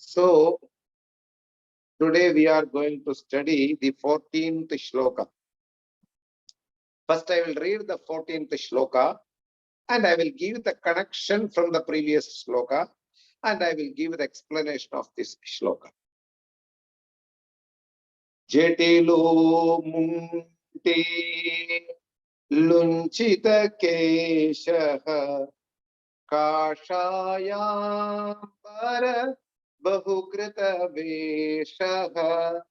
So, today we are going to study the 14th Shloka. First, I will read the 14th Shloka and I will give the connection from the previous Shloka and I will give the explanation of this Shloka. Jetilo munte lunchita keshaha kashayambara bahukrita veshaha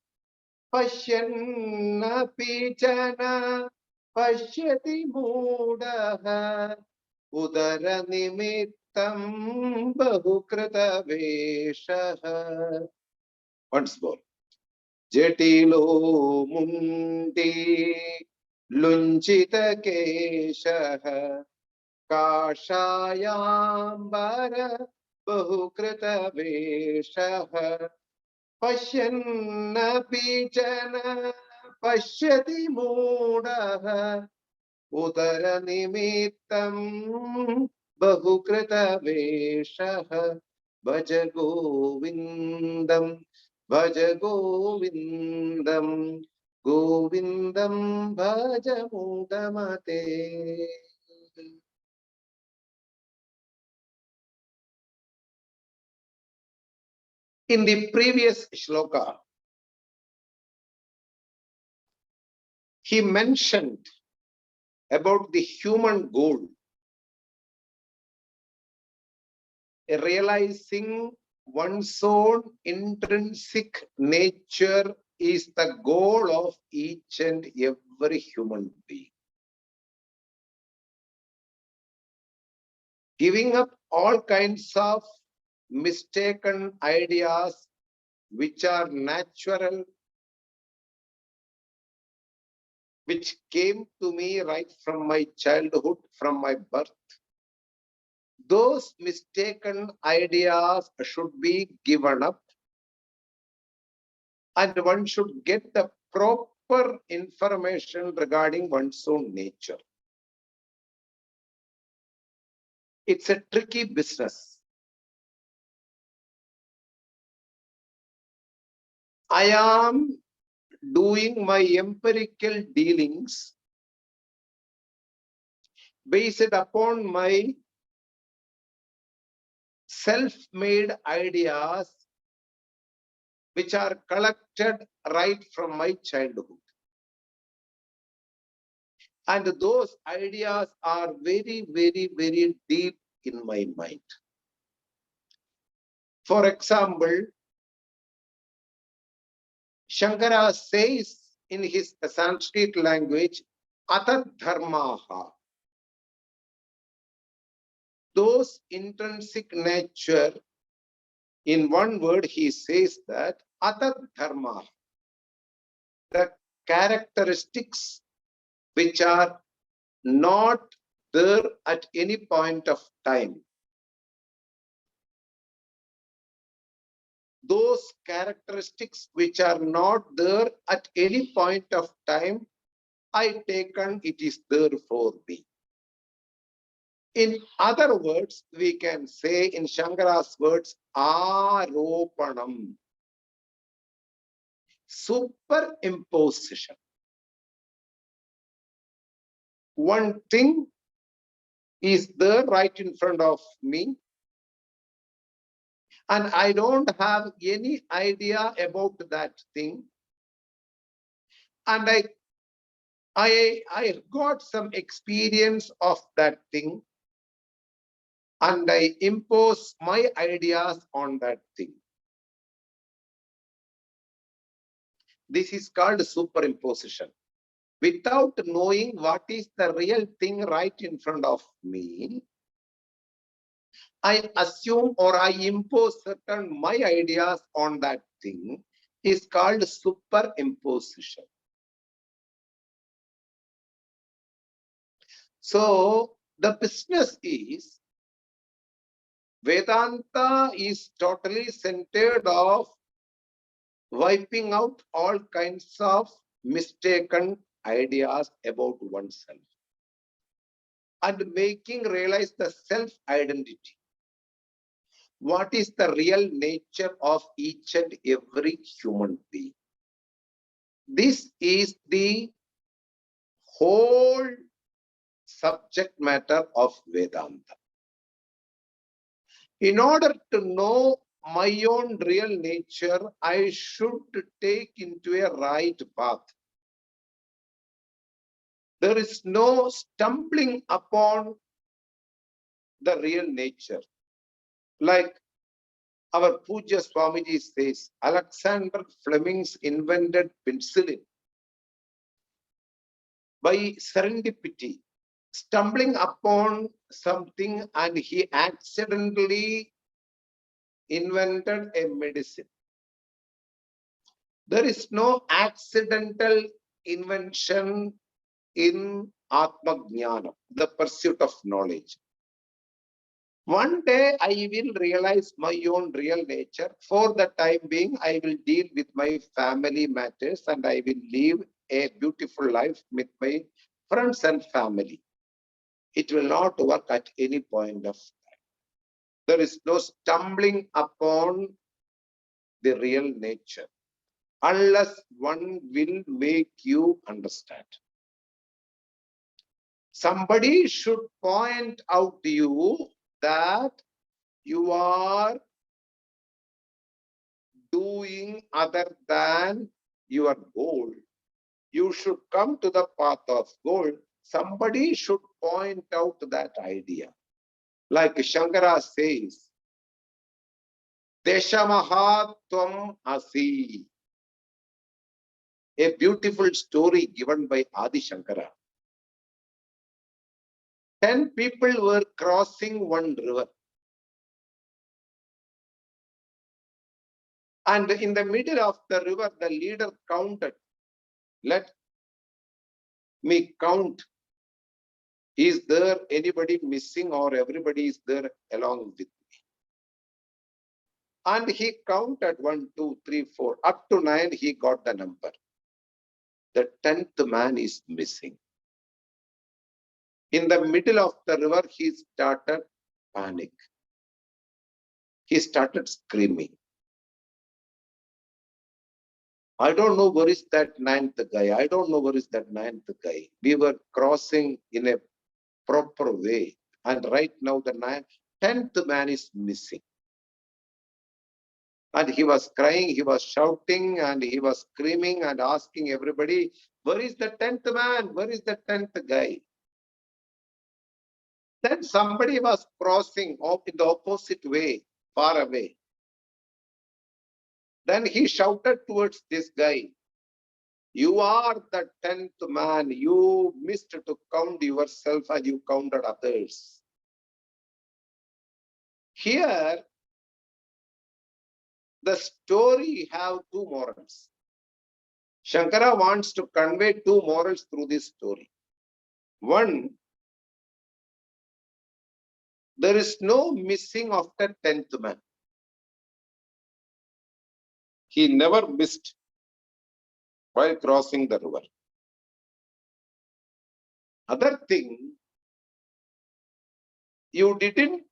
Pashyannapi jana pashyati moodaha udara nimittam bahukrita veshaha. Once more. Jetilo mundi lunchita keshaha kashayambara bahukrita veshaha Pashyannapi jana pashyati moodaha udara nimittam bahukrita veshaha Bhaja Govindam Bhaja Govindam Govindam Bhaja Mudamate. In the previous shloka, he mentioned about the human goal, realizing one's own intrinsic nature is the goal of each and every human being. Giving up all kinds of mistaken ideas which are natural, which came to me right from my childhood, from my birth. Those mistaken ideas should be given up and one should get the proper information regarding one's own nature. It's a tricky business. I am doing my empirical dealings based upon my self-made ideas which are collected right from my childhood. And those ideas are very, very, very deep in my mind. For example, Shankara says in his Sanskrit language, Atat Dharmaha. Those intrinsic nature, in one word, he says that Atat Dharmaha, the characteristics which are not there at any point of time. Those characteristics which are not there at any point of time, I taken it is there for me. In other words, we can say in Shankara's words, Aropanam, superimposition. One thing is there right in front of me, and I don't have any idea about that thing. And I got some experience of that thing, and I impose my ideas on that thing. This is called superimposition. Without knowing what is the real thing right in front of me, I assume or I impose certain my ideas on that thing is called superimposition. So the business is, Vedanta is totally centered of wiping out all kinds of mistaken ideas about oneself and making realize the self-identity. what is the real nature of each and every human being. This is the whole subject matter of Vedanta. In order to know my own real nature, I should take into a right path. There is no stumbling upon the real nature. Like our Puja Swamiji says, Alexander Fleming's invented penicillin by serendipity, stumbling upon something, and he accidentally invented a medicine. There is no accidental invention in Atma Jnana, the pursuit of knowledge. One day I will realize my own real nature. For the time being, I will deal with my family matters and I will live a beautiful life with my friends and family. It will not work at any point of time. There is no stumbling upon the real nature unless one will make you understand. Somebody should point out to you that you are doing other than your goal. You should come to the path of goal. Somebody should point out that idea. Like Shankara says, Deshamahatvam Asi. A beautiful story given by Adi Shankara. 10 people were crossing one river. And in the middle of the river, the leader counted. Let me count. Is there anybody missing or everybody is there along with me? And he counted 1, 2, 3, 4. Up to 9, he got the number. The 10th man is missing. In the middle of the river, he started panic. He started screaming. I don't know where is that 9th guy. I don't know where is that 9th guy. We were crossing in a proper way. And right now the 10th man is missing. And he was crying, he was shouting, and he was screaming and asking everybody, where is the 10th man? Where is the 10th guy? Then somebody was crossing in the opposite way, far away. Then he shouted towards this guy, you are the 10th man. You missed to count yourself and you counted others. Here, the story have two morals. Shankara wants to convey two morals through this story. One, there is no missing of the 10th man. He never missed while crossing the river. Other thing, you didn't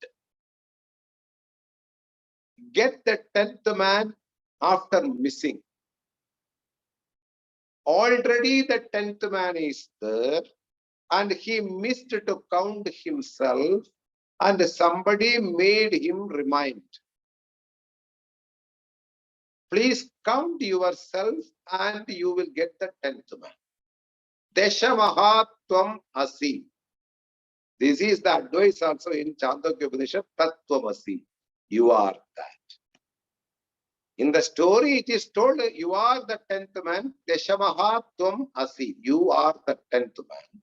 get the 10th man after missing. Already the 10th man is there and he missed to count himself and somebody made him remind. Please count yourself and you will get the 10th man. Deshamahatvam Asi. This is the advice also in Chandogya Upanishad, Tattvamasi. You are that. In the story, it is told you are the 10th man. Deshamahatvam Asi. You are the 10th man.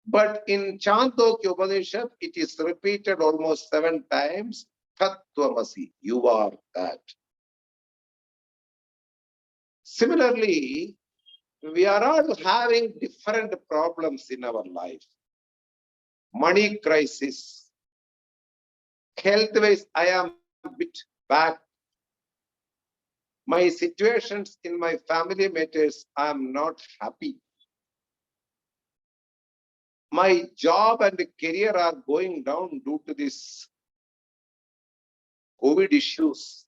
But in Chandogya Upanishad, it is repeated almost 7 times. Tattvamasi. You are that. Similarly, we are all having different problems in our life. Money crisis. Health-wise, I am a bit back. My situations in my family matters, I am not happy. My job and career are going down due to this COVID issues.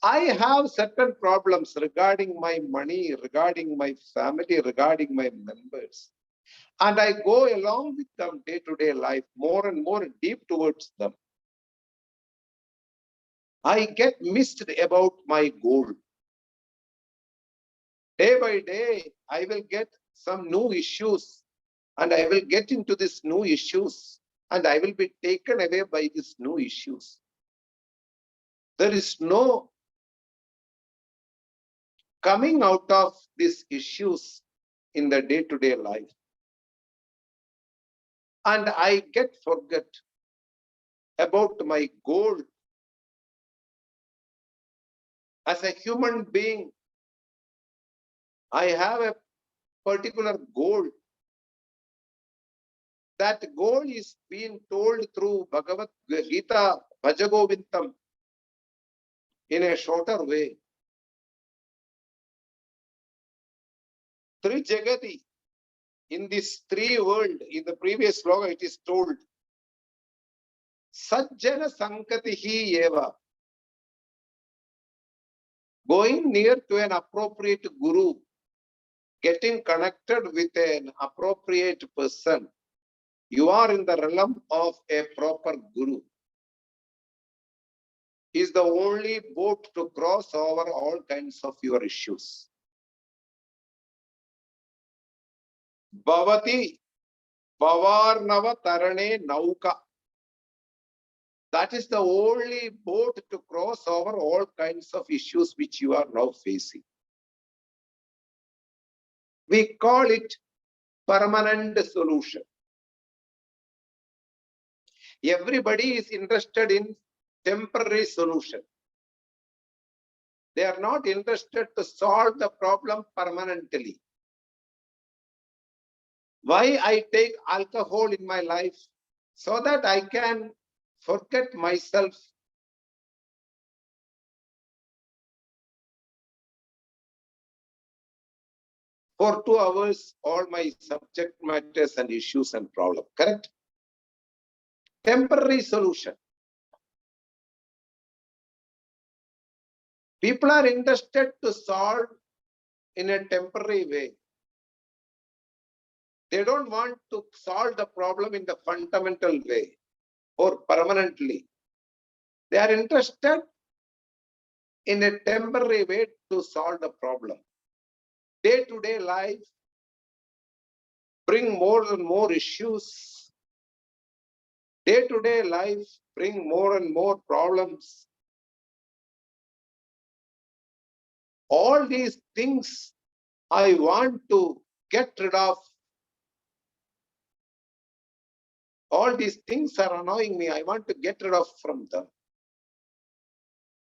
I have certain problems regarding my money, regarding my family, regarding my members. And I go along with them day-to-day life, more and more deep towards them. I get missed about my goal. Day by day, I will get some new issues, and I will get into these new issues, and I will be taken away by these new issues. There is no coming out of these issues in the day-to-day life. And I forget about my goal. As a human being, I have a particular goal. That goal is being told through Bhagavad Gita, Bhaja Govindam, in a shorter way. Jagati, in this three world, in the previous sloka it is told, Sajjana Sankatihi Eva. Going near to an appropriate guru, getting connected with an appropriate person, you are in the realm of a proper guru. He is the only boat to cross over all kinds of your issues. Bhavati Pavarnava Tarane Nauka. That is the only boat to cross over all kinds of issues which you are now facing. We call it permanent solution. Everybody is interested in temporary solution. They are not interested to solve the problem permanently. Why I take alcohol in my life? So that I can forget myself. For 2 hours, all my subject matters and issues and problems. Correct? Temporary solution. People are interested to solve in a temporary way. They don't want to solve the problem in the fundamental way or permanently. They are interested in a temporary way to solve the problem. Day-to-day life bring more and more issues. Day-to-day life bring more and more problems. All these things I want to get rid of. All these things are annoying me. I want to get rid of from them.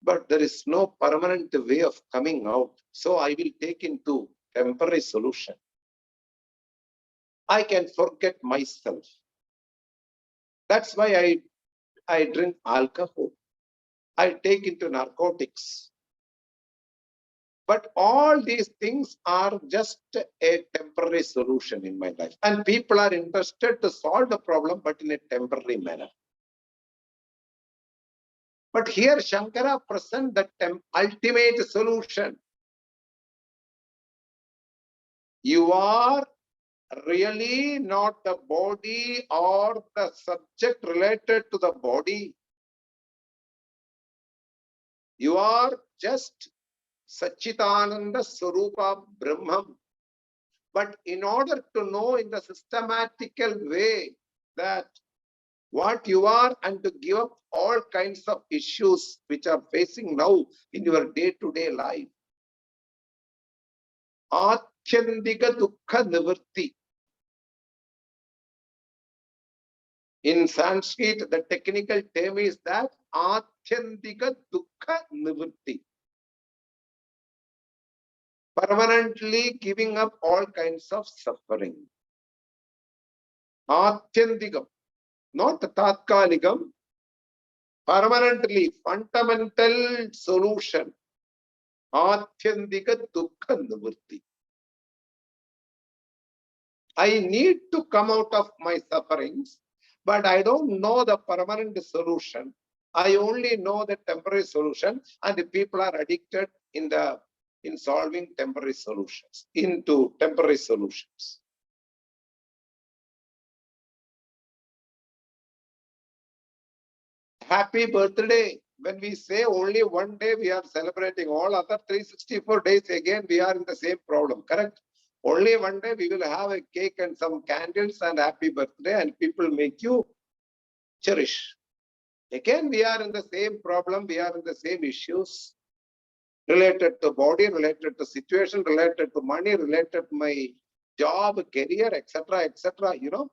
But there is no permanent way of coming out. So I will take into temporary solution. I can forget myself. That's why I drink alcohol. I take into narcotics. But all these things are just a temporary solution in my life. And people are interested to solve the problem, but in a temporary manner. But here Shankara presents the ultimate solution. You are really not the body or the subject related to the body. You are just Satchitananda Swarupa Brahman. But in order to know in the systematical way that what you are and to give up all kinds of issues which are facing now in your day-to-day life. Athyandika Dukkha Nivritti. In Sanskrit, the technical term is that Athyandika Dukkha Nivritti. Permanently giving up all kinds of suffering. Athyandikam, not Tatkalikam, permanently, fundamental solution. Athyandika Dukkha Nivritti. I need to come out of my sufferings, but I don't know the permanent solution. I only know the temporary solution, and the people are addicted in solving temporary solutions, into temporary solutions. Happy birthday. When we say only one day we are celebrating, all other 364 days again we are in the same problem, correct? Only one day we will have a cake and some candles and happy birthday, and people make you cherish. Again, we are in the same problem, we are in the same issues related to body, related to situation, related to money, related to my job, career, etc., etc., you know.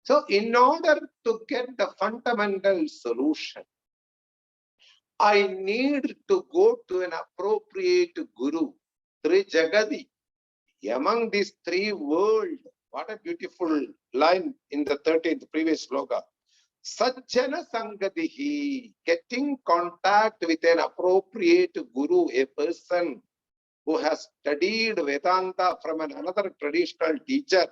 So in order to get the fundamental solution, I need to go to an appropriate guru, Jagadi. Among these three worlds, what a beautiful line in the 13th previous sloka. Sajjana Sangadihi, getting contact with an appropriate guru, a person who has studied Vedanta from another traditional teacher,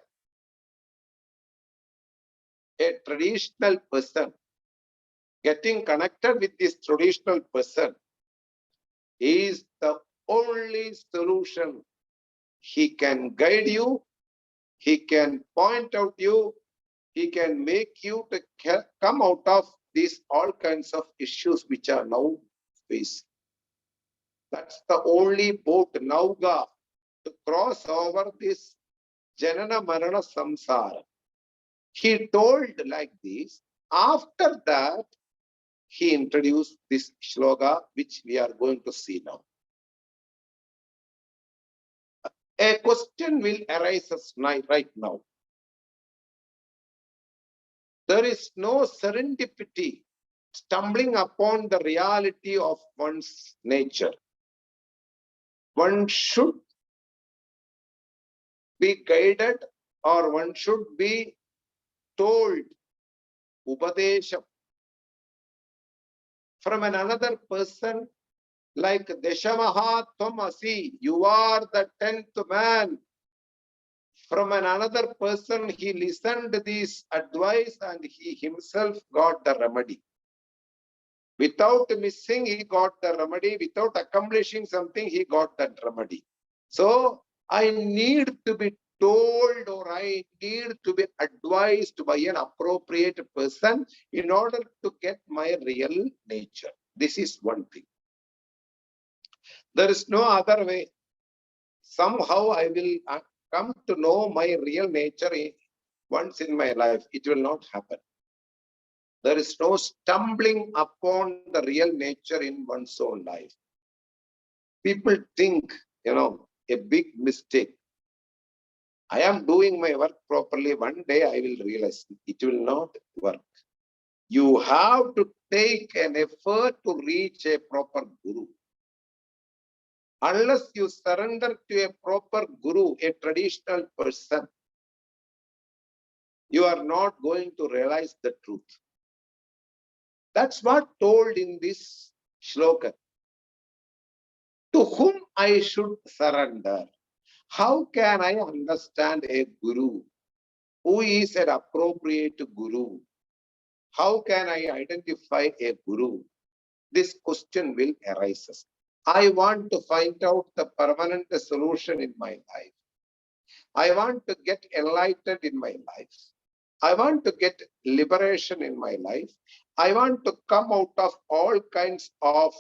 a traditional person, getting connected with this traditional person is the only solution. He can guide you, he can point out you, he can make you to come out of these all kinds of issues which are now facing. That's the only boat, Nauga, to cross over this Janana Marana Samsara. He told like this. After that, he introduced this shloka, which we are going to see now. A question will arise right now. There is no serendipity, stumbling upon the reality of one's nature. One should be guided, or one should be told, Upadesham, from another person, like Deshamaha Tvamasi, you are the 10th man. From another person, he listened to this advice and he himself got the remedy. Without missing, he got the remedy. Without accomplishing something, he got that remedy. So I need to be told, or I need to be advised by an appropriate person in order to get my real nature. This is one thing. There is no other way. Somehow I will come to know my real nature once in my life. It will not happen. There is no stumbling upon the real nature in one's own life. People think, a big mistake. I am doing my work properly. One day I will realize it will not work. You have to take an effort to reach a proper guru. Unless you surrender to a proper guru, a traditional person, you are not going to realize the truth. That's what told in this shloka. To whom I should surrender? How can I understand a guru? Who is an appropriate guru? How can I identify a guru? This question will arise. I want to find out the permanent solution in my life. I want to get enlightened in my life. I want to get liberation in my life. I want to come out of all kinds of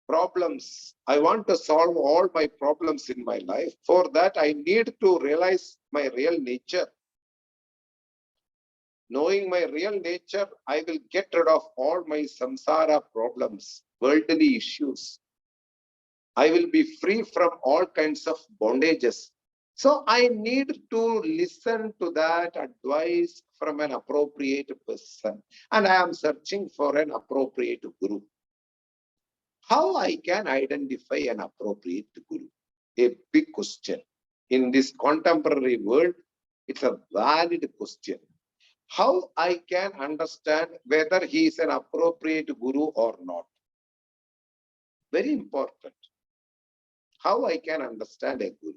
problems. I want to solve all my problems in my life. For that, I need to realize my real nature. Knowing my real nature, I will get rid of all my samsara problems, worldly issues. I will be free from all kinds of bondages. So I need to listen to that advice from an appropriate person. And I am searching for an appropriate guru. How I can identify an appropriate guru? A big question. In this contemporary world, it's a valid question. How I can understand whether he is an appropriate guru or not? Very important. How I can understand a guru?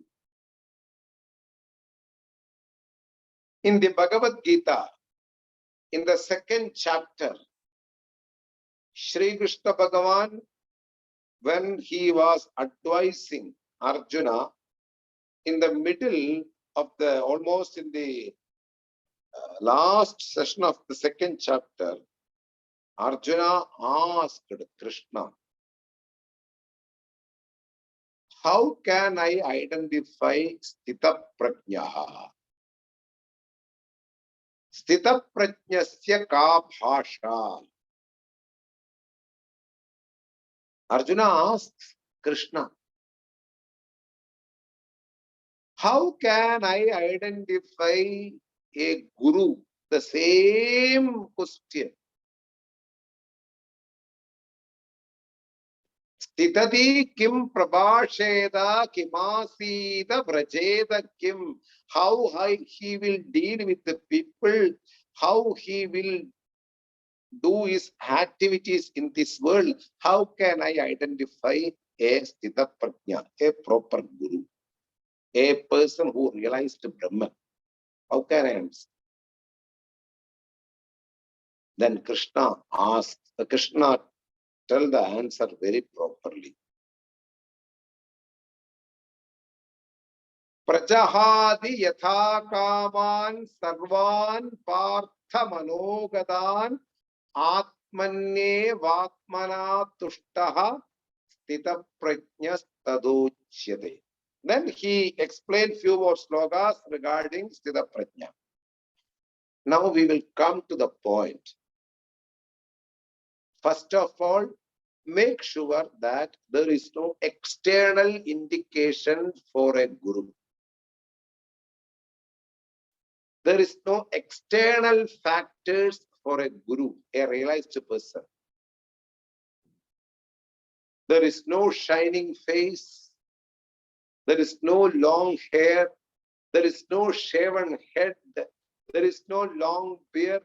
In the Bhagavad Gita, in the second chapter, Shri Krishna Bhagavan, when he was advising Arjuna, in the middle of the, almost in the last session of the second chapter, Arjuna asked Krishna, how can I identify Sthita Prajnaha? Sthita Prajnasya ka bhasha? Arjuna asks Krishna, how can I identify a guru? The same question. Stitati kim prabhasheda kimasida vrajeda kim. How he will deal with the people, how he will do his activities in this world. How can I identify a Sthita Prajna, a proper guru, a person who realized Brahman? How can I understand? Then Krishna asks, Krishna tell the answer very properly. Prajahadi yatha kaman sarvan partha manogadan atmanye vatmana tushtaha sthita prajnas tadochyate. Then he explained few more slokas regarding Sthita Prajna. Now we will come to the point. First of all, make sure that there is no external indication for a guru. There is no external factors for a guru, a realized person. There is no shining face. There is no long hair. There is no shaven head. There is no long beard.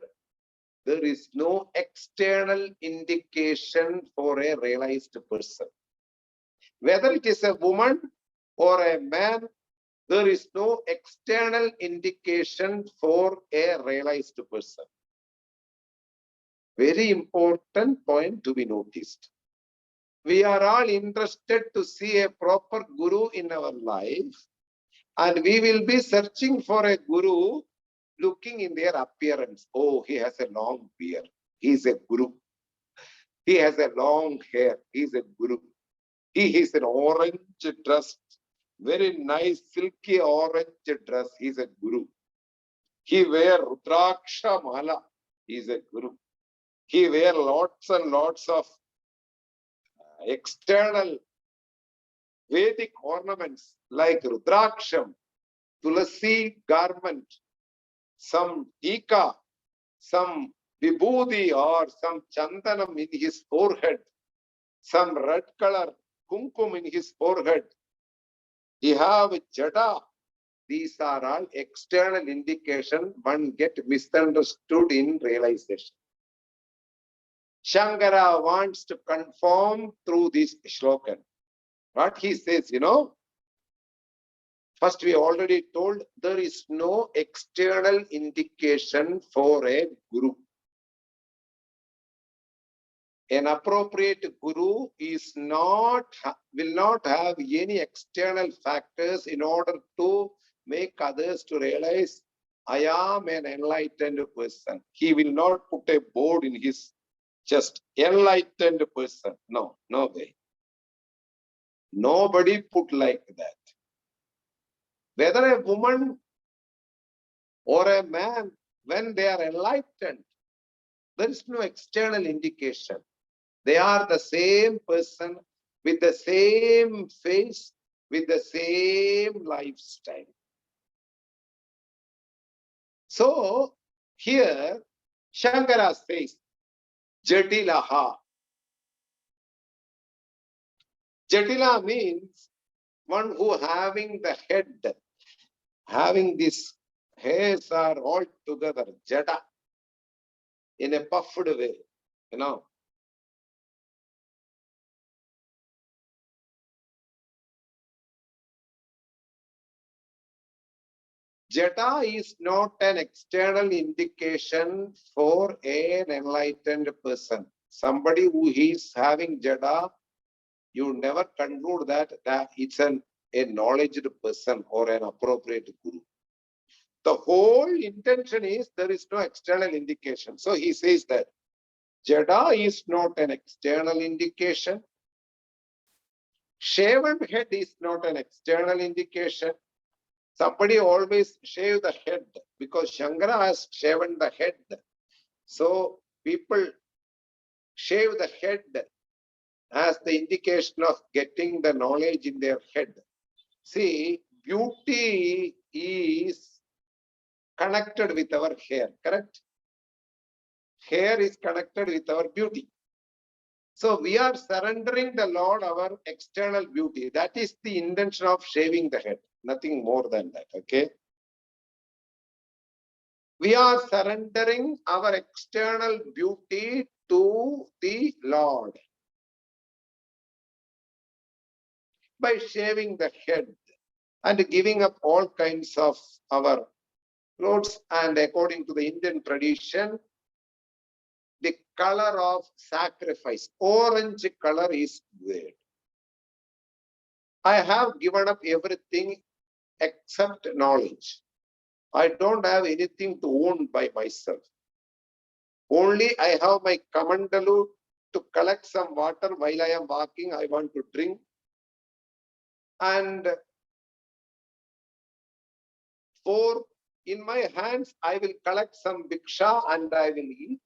There is no external indication for a realized person. Whether it is a woman or a man, there is no external indication for a realized person. Very important point to be noticed. We are all interested to see a proper guru in our life, and we will be searching for a guru looking in their appearance. Oh, he has a long beard. He is a guru. He has a long hair. He is a guru. He is an orange dress, very nice silky orange dress. He is a guru. He wear Rudraksha Mala. He is a guru. He wear lots and lots of external Vedic ornaments like Rudraksham, Tulasi garment, some tika, some vibhuti or some chandanam in his forehead, some red color kumkum in his forehead. He have jada. These are all external indication one get misunderstood in realization. Shankara wants to confirm through this shloka. What he says, first we already told there is no external indication for a guru. An appropriate guru will not have any external factors in order to make others to realize I am an enlightened person. He will not put a board in his chest, enlightened person. No, no way. Nobody put like that. Whether a woman or a man, when they are enlightened, there is no external indication. They are the same person with the same face, with the same lifestyle. So here Shankara says, Jatilaha. Jatila means one who having the head, having these hairs are all together, jada, in a puffed way, Jada is not an external indication for an enlightened person. Somebody who is having Jada, you never conclude that it's a knowledgeable person or an appropriate guru. The whole intention is there is no external indication. So he says that Jada is not an external indication. Shaven head is not an external indication. Somebody always shave the head because Shankara has shaven the head. So people shave the head as the indication of getting the knowledge in their head. See, beauty is connected with our hair, correct? Hair is connected with our beauty. So we are surrendering the Lord our external beauty. That is the intention of shaving the head, nothing more than that, okay? We are surrendering our external beauty to the Lord by shaving the head and giving up all kinds of our clothes. And according to the Indian tradition, the color of sacrifice, orange color, is weird. I have given up everything except knowledge. I don't have anything to own by myself. Only I have my kamandalu to collect some water while I am walking. I want to drink. And in my hands, I will collect some bhiksha and I will eat.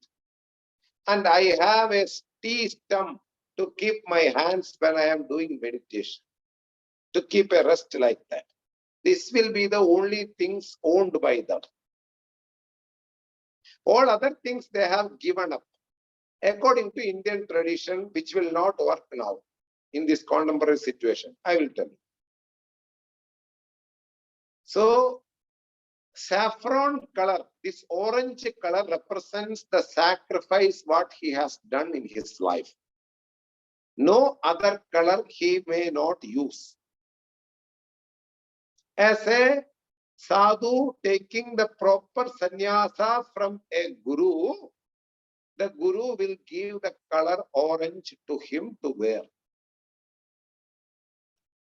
And I have a tea stump to keep my hands when I am doing meditation, to keep a rest like that. This will be the only things owned by them. All other things they have given up, according to Indian tradition, which will not work now in this contemporary situation. I will tell you. So, saffron color, this orange color represents the sacrifice what he has done in his life. No other color he may not use. As a sadhu taking the proper sannyasa from a guru, the guru will give the color orange to him to wear.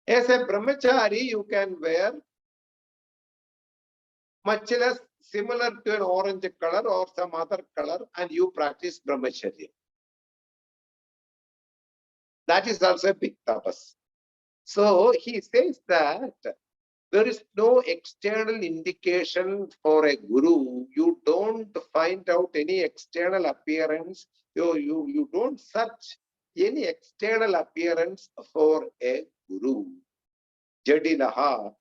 As a brahmachari, you can wear much less similar to an orange color or some other color, and you practice brahmacharya. That is also a big tapas. So he says that there is no external indication for a guru. You don't find out any external appearance. You don't search any external appearance for a guru. Jadilaha.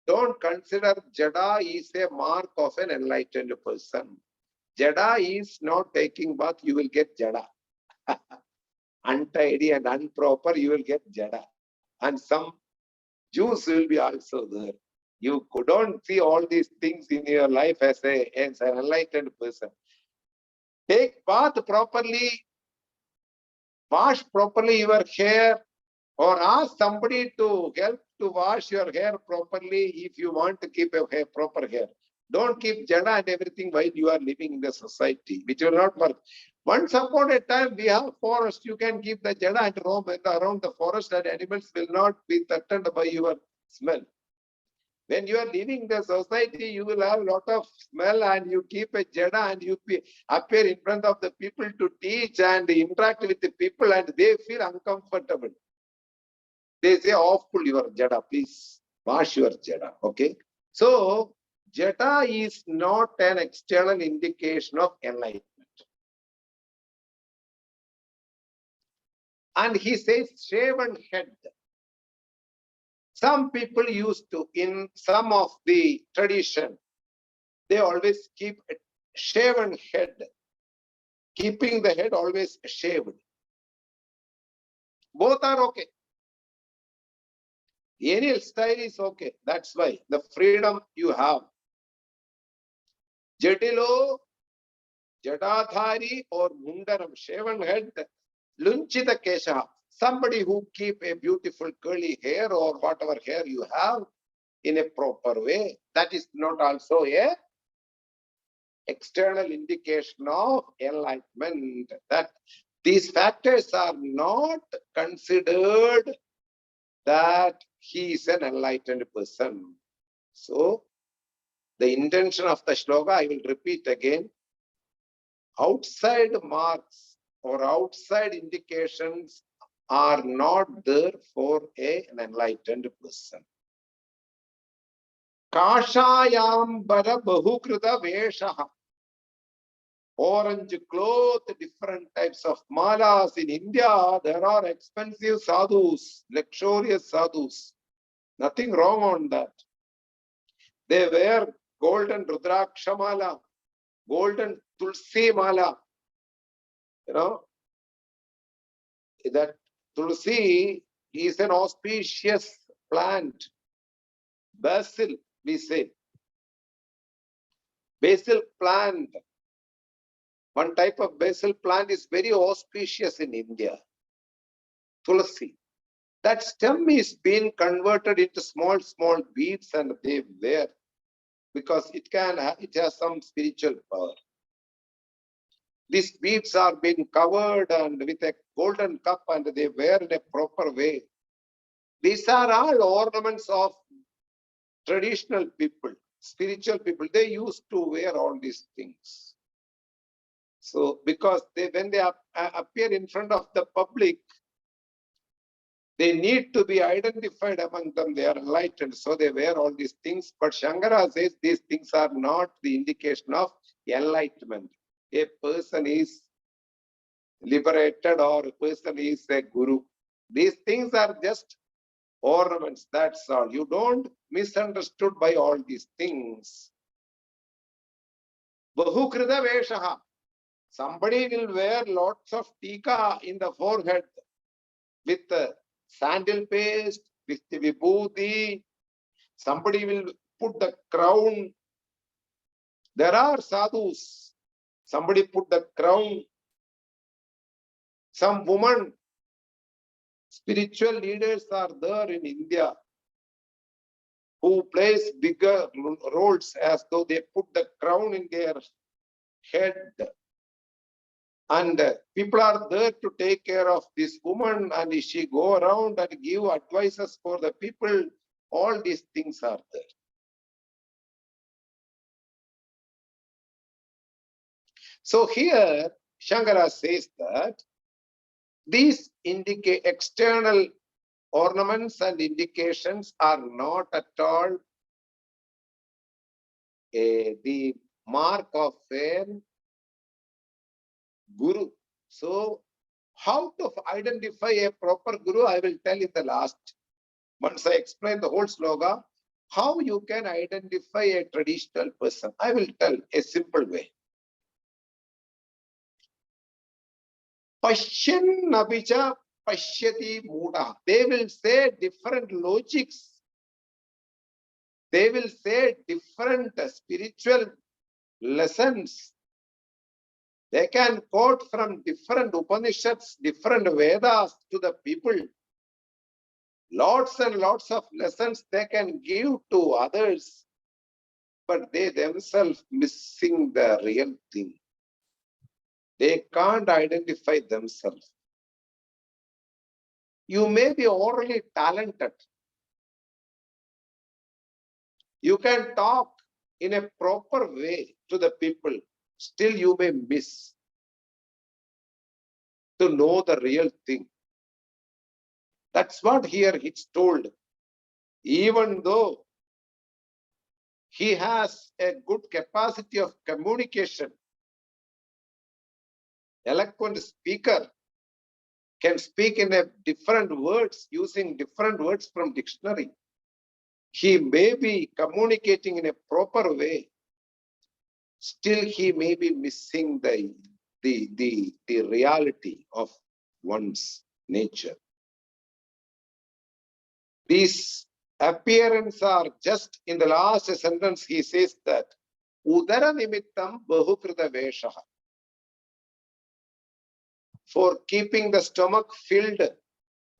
Don't consider Jada is a mark of an enlightened person. Jada is not taking bath, you will get Jada. Untidy and improper, you will get Jada. And some Jews will be also there. You don't see all these things in your life as an enlightened person. Take bath properly, wash properly your hair, or ask somebody to help to wash your hair properly if you want to keep a proper hair. Don't keep jada and everything while you are living in the society, which will not work. Once upon a time, we have forest. You can keep the jada and roam around the forest, and animals will not be threatened by your smell. When you are living in the society, you will have a lot of smell, and you keep a jada and you appear in front of the people to teach and interact with the people, and they feel uncomfortable. They say, off pull your jada, please wash your jada. Okay. So jada is not an external indication of enlightenment. And he says shaven head. Some people used to, in some of the tradition, they always keep a shaven head, keeping the head always shaved. Both are okay. Any style is okay. That's why the freedom you have. Jadilo, Jadadhari or Mundaram, shaven head, Lunchita Kesha, somebody who keep a beautiful curly hair or whatever hair you have, in a proper way. That is not also a external indication of enlightenment. That these factors are not considered that he is an enlightened person. So the intention of the shloka, I will repeat again, outside marks or outside indications are not there for an enlightened person. Kashayambara bahukrita veshaha. Orange cloth, different types of malas. In India, there are expensive sadhus, luxurious sadhus. Nothing wrong on that. They wear golden rudraksha mala, golden tulsi mala. You know, that tulsi is an auspicious plant. Basil, we say. Basil plant. One type of basil plant is very auspicious in India. Tulsi. That stem is being converted into small beads and they wear because it has some spiritual power. These beads are being covered and with a golden cup and they wear in a proper way. These are all ornaments of traditional people, spiritual people. They used to wear all these things. So because when they appear in front of the public, they need to be identified among them. They are enlightened, so they wear all these things. But Shankara says these things are not the indication of enlightenment. A person is liberated or a person is a guru. These things are just ornaments, that's all. You don't misunderstood by all these things. Bahukrita veshaha. Somebody will wear lots of tika in the forehead with sandal paste, with the vibhuti. Somebody will put the crown. There are sadhus. Somebody put the crown. Some woman, spiritual leaders are there in India who plays bigger roles as though they put the crown in their head. And people are there to take care of this woman, and she go around and give advices for the people. All these things are there. So here, Shankara says that these external ornaments and indications are not at all the mark of a guru. So how to identify a proper guru, I will tell in the last. Once I explain the whole sloka, how you can identify a traditional person, I will tell a simple way. Pashyan nabicha pashyati muda. They will say different logics. They will say different spiritual lessons. They can quote from different Upanishads, different Vedas to the people. Lots and lots of lessons they can give to others, but they themselves missing the real thing. They can't identify themselves. You may be orally talented. You can talk in a proper way to the people. Still you may miss to know the real thing. That's what here it's told. Even though he has a good capacity of communication, eloquent speaker, can speak in a different words, using different words from dictionary. He may be communicating in a proper way. Still he may be missing the reality of one's nature. These appearance are just in the last sentence he says that udara nimittam bahukrita veshaha. For keeping the stomach filled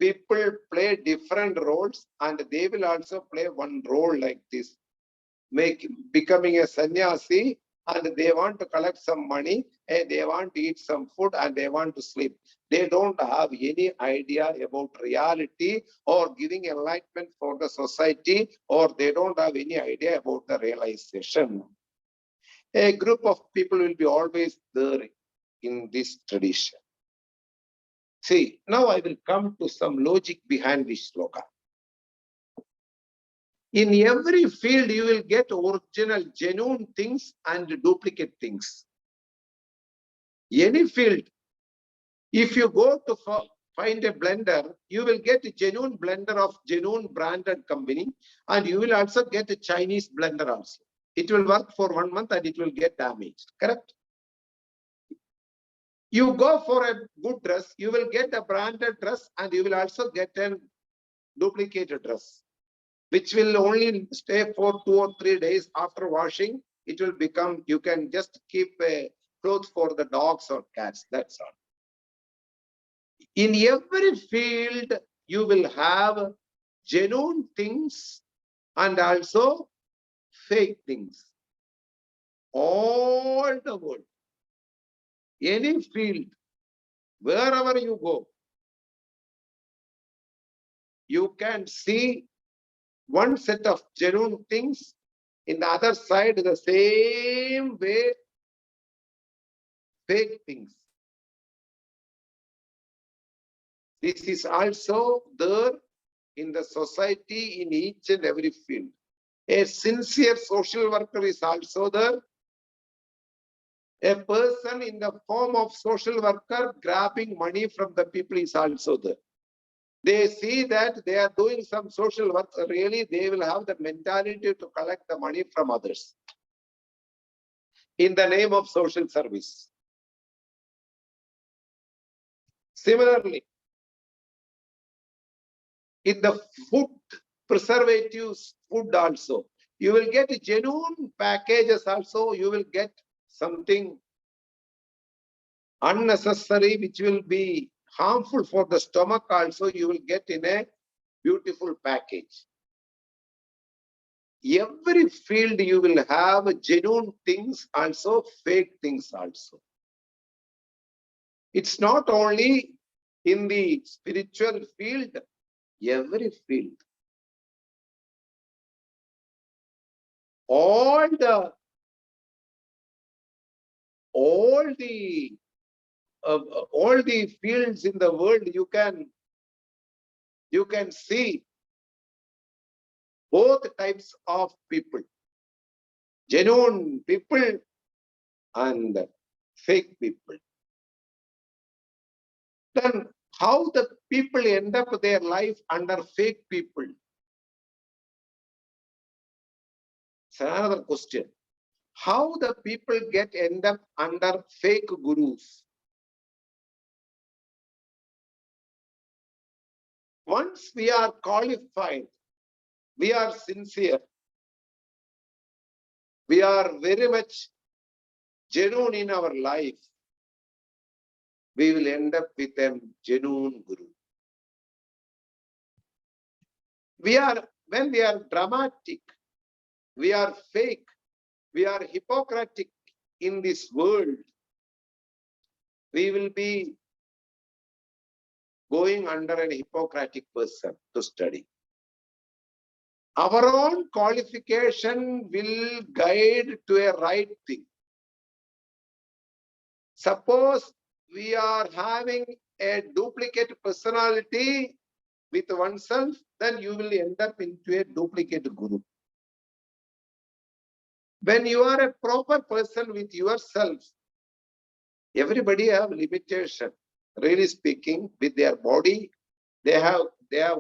people play different roles and they will also play one role like this, becoming a sannyasi, and they want to collect some money and they want to eat some food and they want to sleep. They don't have any idea about reality or giving enlightenment for the society, or they don't have any idea about the realization. A group of people will be always there in this tradition. See, now I will come to some logic behind this shloka. In every field, you will get original, genuine things and duplicate things. Any field, if you go to find a blender, you will get a genuine blender of genuine branded company, and you will also get a Chinese blender also. It will work for 1 month and it will get damaged, correct? You go for a good dress, you will get a branded dress and you will also get a duplicated dress, which will only stay for 2 or 3 days. After washing, it will become, you can just keep a clothes for the dogs or cats, that's all. In every field, you will have genuine things and also fake things. All the world, any field, wherever you go, you can see one set of genuine things, in the other side, the same way, fake things. This is also there in the society in each and every field. A sincere social worker is also there. A person in the form of social worker grabbing money from the people is also there. They see that they are doing some social work, really they will have the mentality to collect the money from others in the name of social service. Similarly, in the food, preservatives, food also, you will get genuine packages also, you will get something unnecessary which will be harmful for the stomach also, you will get in a beautiful package. Every field you will have genuine things also, fake things also. It's not only in the spiritual field, every field. All the fields in the world, you can see both types of people, genuine people and fake people. Then how the people end up their life under fake people? It's another question. How the people end up under fake gurus? Once we are qualified, we are sincere, we are very much genuine in our life, we will end up with a genuine guru. When we are dramatic, we are fake, we are hypocritic in this world, we will be going under a Hippocratic person to study. Our own qualification will guide to a right thing. Suppose we are having a duplicate personality with oneself, then you will end up into a duplicate guru. When you are a proper person with yourself, everybody have limitation. Really speaking, with their body, they have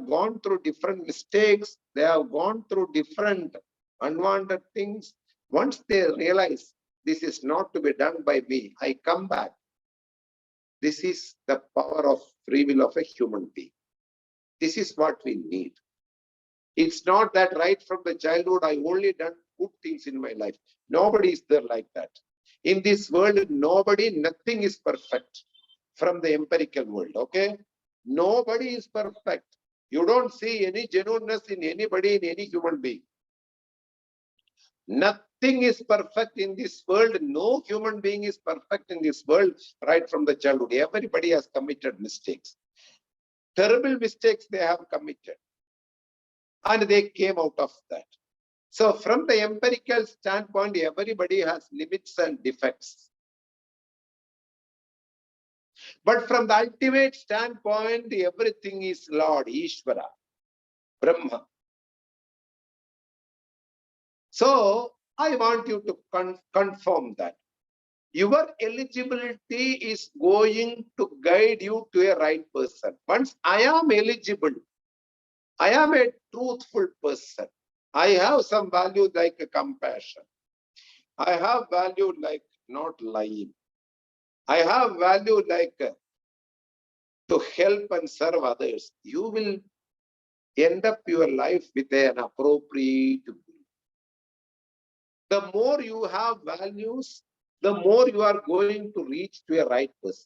gone through different mistakes, they have gone through different unwanted things. Once they realize this is not to be done by me, I come back. This is the power of free will of a human being. This is what we need. It's not that right from the childhood, I only done good things in my life. Nobody is there like that. In this world, nothing is perfect from the empirical world, okay? Nobody is perfect. You don't see any genuineness in anybody, in any human being. Nothing is perfect in this world. No human being is perfect in this world right from the childhood. Everybody has committed mistakes. Terrible mistakes they have committed. And they came out of that. So from the empirical standpoint, everybody has limits and defects. But from the ultimate standpoint, everything is Lord, Ishvara, Brahma. So I want you to confirm that. Your eligibility is going to guide you to a right person. Once I am eligible, I am a truthful person. I have some value like compassion. I have value like not lying. I have value like to help and serve others. You will end up your life with an appropriate goal. The more you have values, the more you are going to reach to a right person.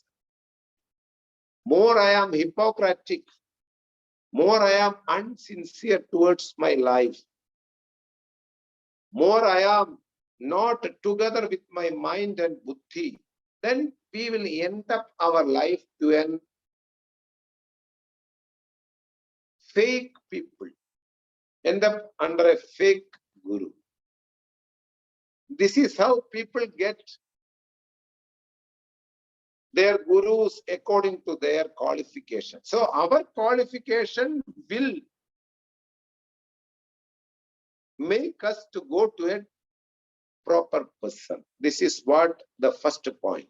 More I am hypocritic, more I am unsincere towards my life, more I am not together with my mind and buddhi, then we will end up our life to an fake people, end up under a fake guru. This is how people get their gurus according to their qualification. So our qualification will make us to go to a proper person. This is what the first point.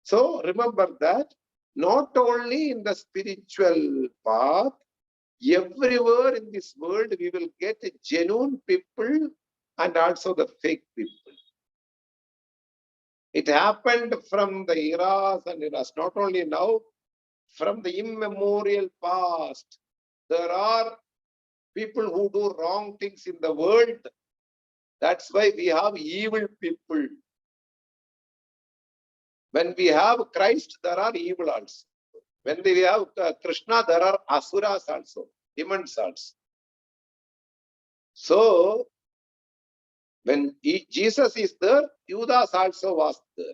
So remember that not only in the spiritual path, everywhere in this world we will get genuine people and also the fake people. It happened from the eras and eras, not only now, from the immemorial past. There are people who do wrong things in the world. That's why we have evil people. When we have Christ, there are evil also. When we have Krishna, there are asuras also, demons also. So, when Jesus is there, Judas also was there.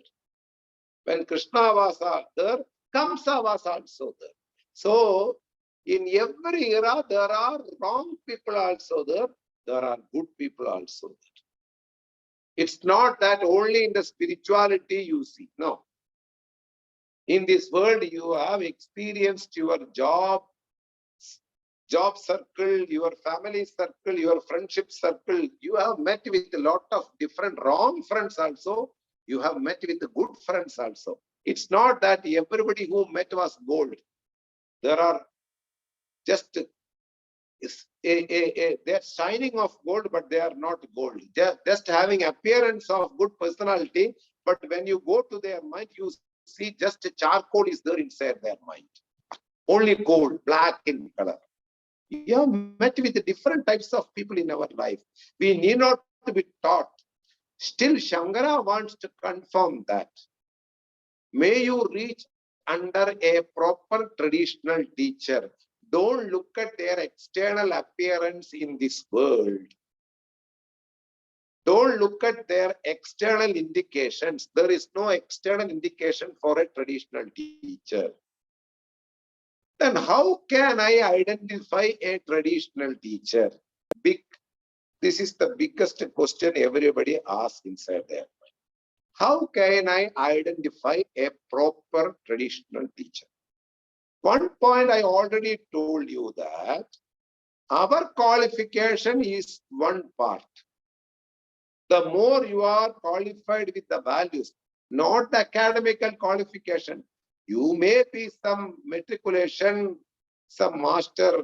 When Krishna was there, Kamsa was also there. So, in every era, there are wrong people also there. There are good people also there. It's not that only in the spirituality you see. No. In this world, you have experienced your job circle, your family circle, your friendship circle. You have met with a lot of different wrong friends also. You have met with good friends also. It's not that everybody who met was gold. There are just they're shining of gold, but they are not gold. They're just having appearance of good personality, but when you go to their mind, you see just a charcoal is there inside their mind. Only gold, black in color. You have met with the different types of people in our life. We need not to be taught. Still, Shankara wants to confirm that. May you reach under a proper traditional teacher. Don't look at their external appearance in this world. Don't look at their external indications. There is no external indication for a traditional teacher. Then how can I identify a traditional teacher? This is the biggest question everybody asks inside their mind. How can I identify a proper traditional teacher? One point I already told you that our qualification is one part. The more you are qualified with the values, not the academical qualification. You may be some matriculation, some master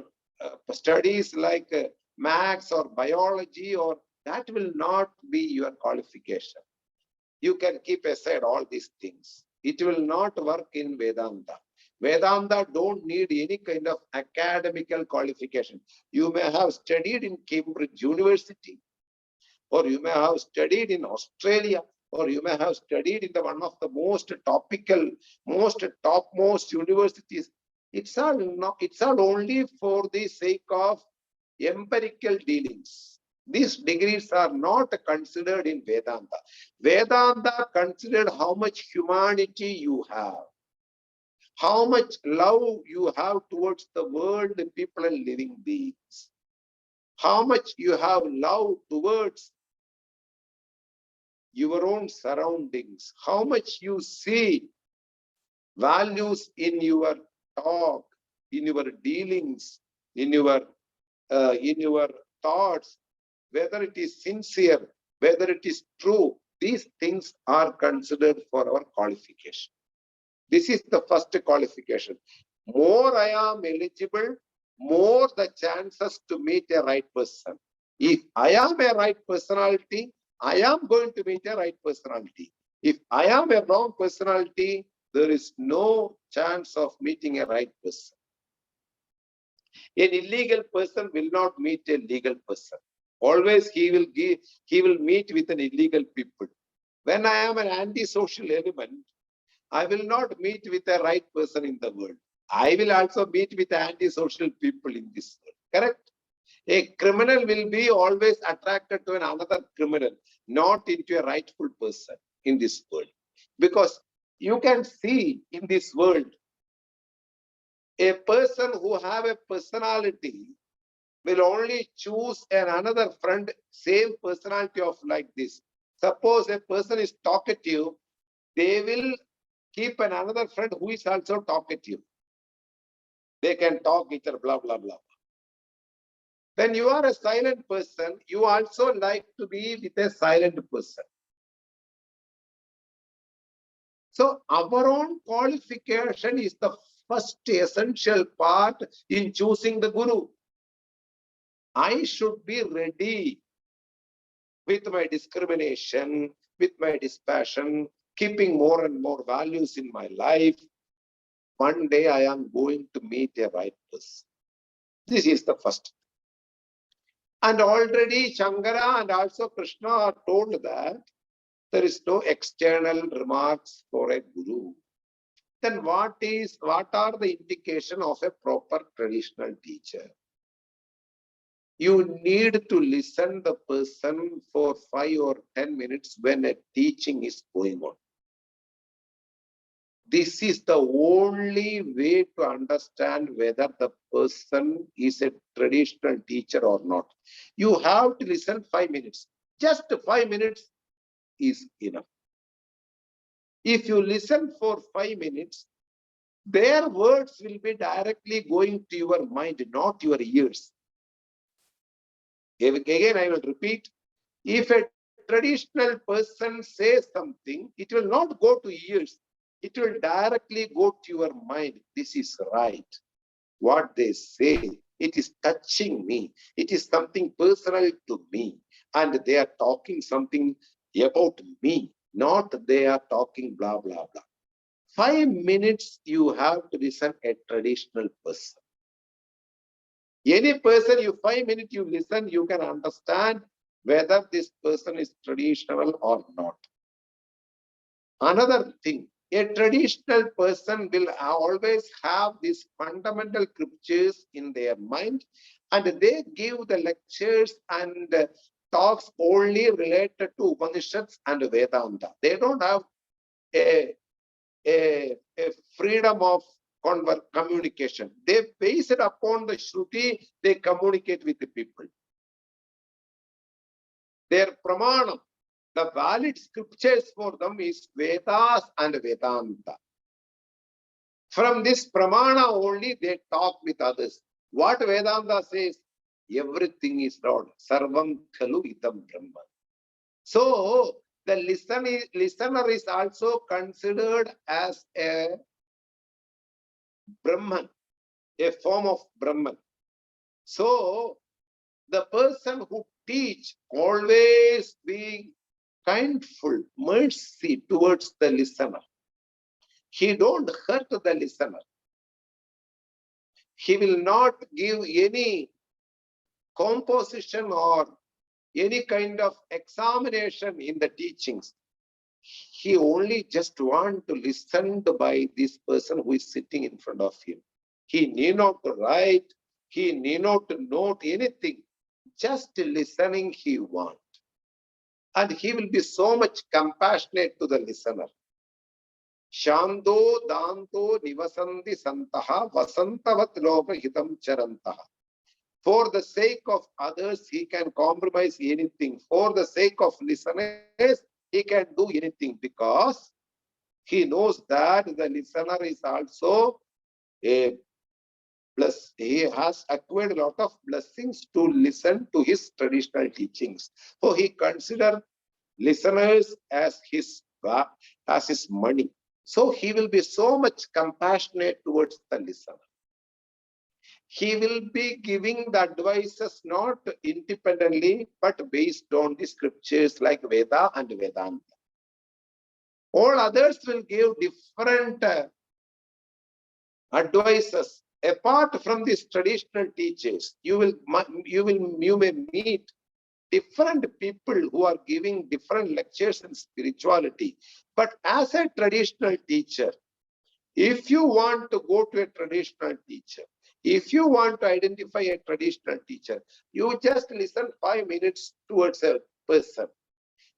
studies like maths or biology, or that will not be your qualification. You can keep aside all these things. It will not work in Vedanta. Vedanta don't need any kind of academical qualification. You may have studied in Cambridge University, or you may have studied in Australia, or you may have studied in one of the most topmost universities. It's all only for the sake of empirical dealings. These degrees are not considered in Vedanta. Vedanta considered how much humanity you have, how much love you have towards the world, the people and living beings, how much you have love towards your own surroundings, how much you see values in your talk, in your dealings, in your thoughts, whether it is sincere, whether it is true. These things are considered for our qualification. This is the first qualification. More I am eligible, more the chances to meet a right person. If I am a right personality, I am going to meet a right personality. If I am a wrong personality, there is no chance of meeting a right person. An illegal person will not meet a legal person. Always he will meet with an illegal people. When I am an antisocial element, I will not meet with a right person in the world. I will also meet with antisocial people in this world. Correct? A criminal will be always attracted to another criminal, not into a rightful person in this world. Because you can see in this world, a person who have a personality will only choose another friend, same personality of like this. Suppose a person is talkative, they will keep another friend who is also talkative. They can talk each other, blah, blah, blah. When you are a silent person, you also like to be with a silent person. So our own qualification is the first essential part in choosing the Guru. I should be ready with my discrimination, with my dispassion, keeping more and more values in my life. One day I am going to meet a right person. This is the first. And already Shankara and also Krishna are told that there is no external remarks for a guru. Then what are the indication of a proper traditional teacher? You need to listen the person for 5 or 10 minutes when a teaching is going on. This is the only way to understand whether the person is a traditional teacher or not. You have to listen 5 minutes. Just 5 minutes is enough. If you listen for 5 minutes, their words will be directly going to your mind, not your ears. Again, I will repeat, if a traditional person says something, it will not go to ears. It will directly go to your mind. This is right. What they say, it is touching me. It is something personal to me. And they are talking something about me, not they are talking blah, blah, blah. 5 minutes you have to listen a traditional person. Any person, you 5 minutes you listen, you can understand whether this person is traditional or not. Another thing, a traditional person will always have these fundamental scriptures in their mind, and they give the lectures and talks only related to Upanishads and Vedanta. They don't have a freedom of communication. They base it upon the Shruti, they communicate with the people. Their pramanam, the valid scriptures for them is Vedas and Vedanta. From this pramana only they talk with others. What Vedanta says, everything is Lord. Sarvam khalu idam Brahman. So the listener is also considered as a Brahman, a form of Brahman. So the person who teach always be kindful, mercy towards the listener. He don't hurt the listener. He will not give any composition or any kind of examination in the teachings. He only just want to listen by this person who is sitting in front of him. He need not to write. He need not to note anything. Just listening he wants. And he will be so much compassionate to the listener. Shando danto nivasanti santaha vasantavat loka hitam charantaha. For the sake of others, he can compromise anything. For the sake of listeners, he can do anything because he knows that the listener is also a plus. He has acquired a lot of blessings to listen to his traditional teachings. So he considers listeners as his money. So he will be so much compassionate towards the listener. He will be giving the advices not independently, but based on the scriptures like Veda and Vedanta. All others will give different advices apart from these traditional teachers. You may meet different people who are giving different lectures in spirituality. But as a traditional teacher, if you want to go to a traditional teacher, if you want to identify a traditional teacher, you just listen 5 minutes towards a person.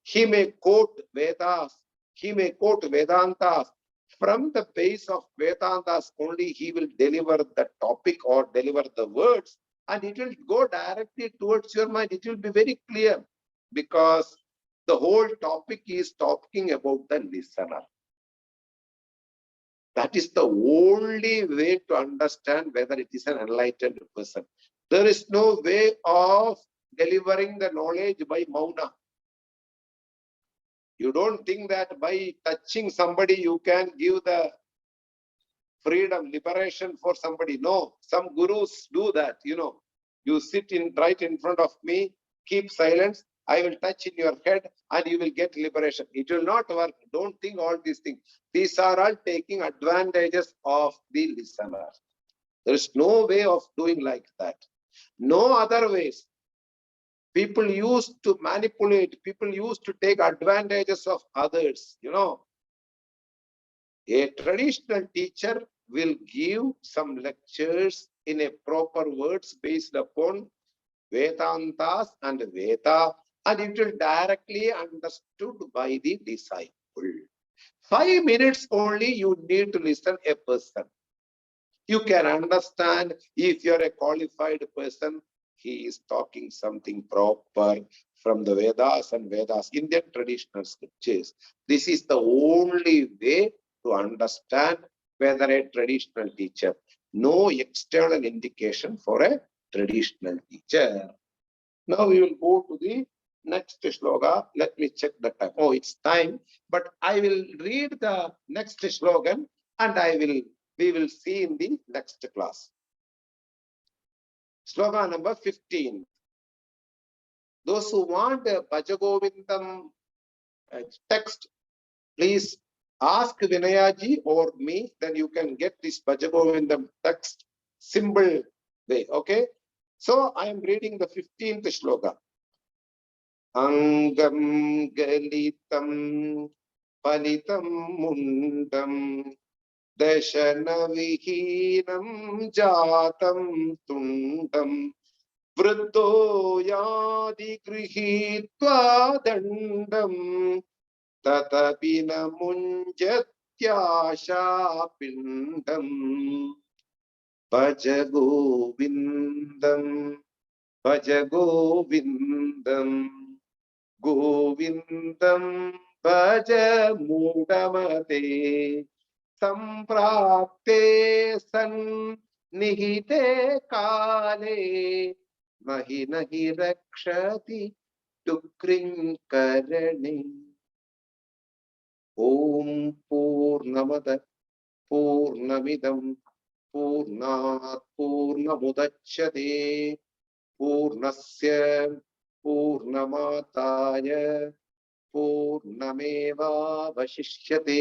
He may quote Vedas, he may quote Vedantas. From the base of Vedantas only he will deliver the topic or deliver the words, and it will go directly towards your mind. It will be very clear because the whole topic is talking about the listener. That is the only way to understand whether it is an enlightened person. There is no way of delivering the knowledge by mauna. You don't think that by touching somebody you can give the freedom, liberation for somebody. No, some gurus do that, You sit right in front of me, keep silence, I will touch in your head and you will get liberation. It will not work. Don't think all these things. These are all taking advantages of the listener. There is no way of doing like that. No other ways. People used to manipulate. People used to take advantages of others, A traditional teacher will give some lectures in a proper words based upon Vedantas and Veda, and it will directly understood by the disciple. 5 minutes only you need to listen a person. You can understand if you're a qualified person, he is talking something proper from the Vedas and Vedas, Indian traditional scriptures. This is the only way to understand whether a traditional teacher. No external indication for a traditional teacher. Now we will go to the next shloka. Let me check the time. Oh, it's time. But I will read the next slogan and we will see in the next class. Sloka number 15. Those who want a Bhaja Govindam text, please ask Vinayaji or me, then you can get this Bhaja Govindam text simple way. Okay? So I am reading the 15th shloka. Angam galitam palitam mundam dashana vihinam jatam tundam vruddho yadi grihitva dandam tatapina munjatyasha pindam Bhaja Govindam Bhaja Govindam Govindam Bhaja Mudamate Samprapte San Nihite Kale Mahinahi Rakshati Tukrinkarani. Om Purnamada Purnamidam Purnat Purnamudachyate Purnasya Purnamataya Purnameva Vashishyate.